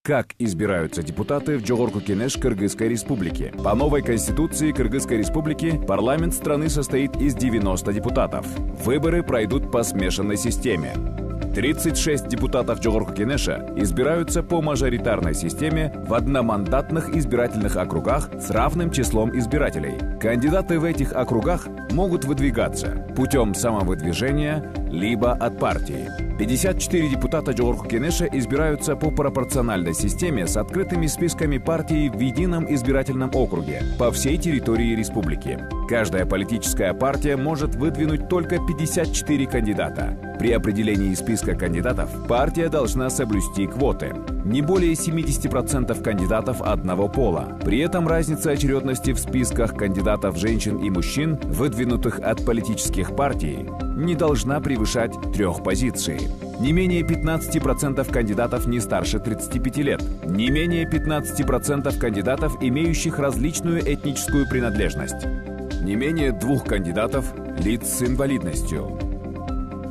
Как избираются депутаты в Жогорку Кенеш Кыргызской Республики? По новой конституции Кыргызской Республики парламент страны состоит из 90 депутатов. Выборы пройдут по смешанной системе. 36 депутатов Жогорку Кенеша избираются по мажоритарной системе в одномандатных избирательных округах с равным числом избирателей. Кандидаты в этих округах могут выдвигаться путем самовыдвижения либо от партии. 54 депутата Жогорку Кенеша избираются по пропорциональной системе с открытыми списками партий в едином избирательном округе по всей территории республики. Каждая политическая партия может выдвинуть только 54 кандидата. При определении списка кандидатов партия должна соблюсти квоты. Не более 70% кандидатов одного пола. При этом разница очередности в списках кандидатов женщин и мужчин, выдвинутых от политических партий, не должна превышать 3 позиций. Не менее 15% кандидатов не старше 35 лет. Не менее 15% кандидатов, имеющих различную этническую принадлежность. Не менее 2 кандидатов лиц с инвалидностью.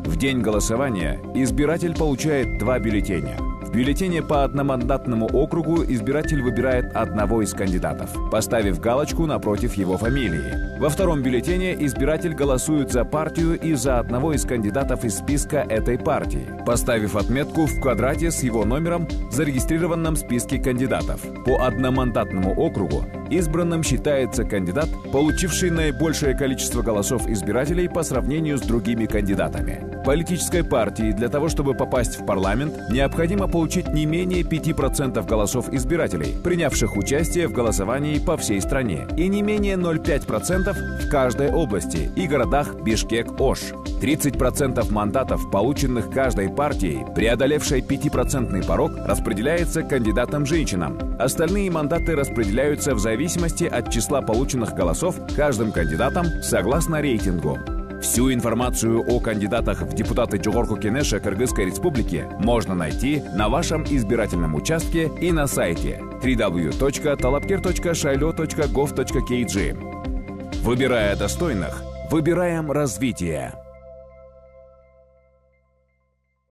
В день голосования избиратель получает 2 бюллетеня. В бюллетене по одномандатному округу избиратель выбирает одного из кандидатов, поставив галочку напротив его фамилии. Во втором бюллетене избиратель голосует за партию и за одного из кандидатов из списка этой партии, поставив отметку в квадрате с его номером в зарегистрированном списке кандидатов. По одномандатному округу избранным считается кандидат, получивший наибольшее количество голосов избирателей по сравнению с другими кандидатами. Политической партии для того, чтобы попасть в парламент, необходимо получить не менее 5% голосов избирателей, принявших участие в голосовании по всей стране, и не менее 0,5% в каждой области и городах Бишкек-Ош. 30% мандатов, полученных каждой партией, преодолевшей 5% порог, распределяется кандидатам-женщинам. Остальные мандаты распределяются в зависимости от числа полученных голосов каждым кандидатом согласно рейтингу. Всю информацию о кандидатах в депутаты Жогорку Кенеша Кыргызской Республики можно найти на вашем избирательном участке и на сайте www.talapker.shailo.gov.kg. Выбирая достойных, выбираем развитие.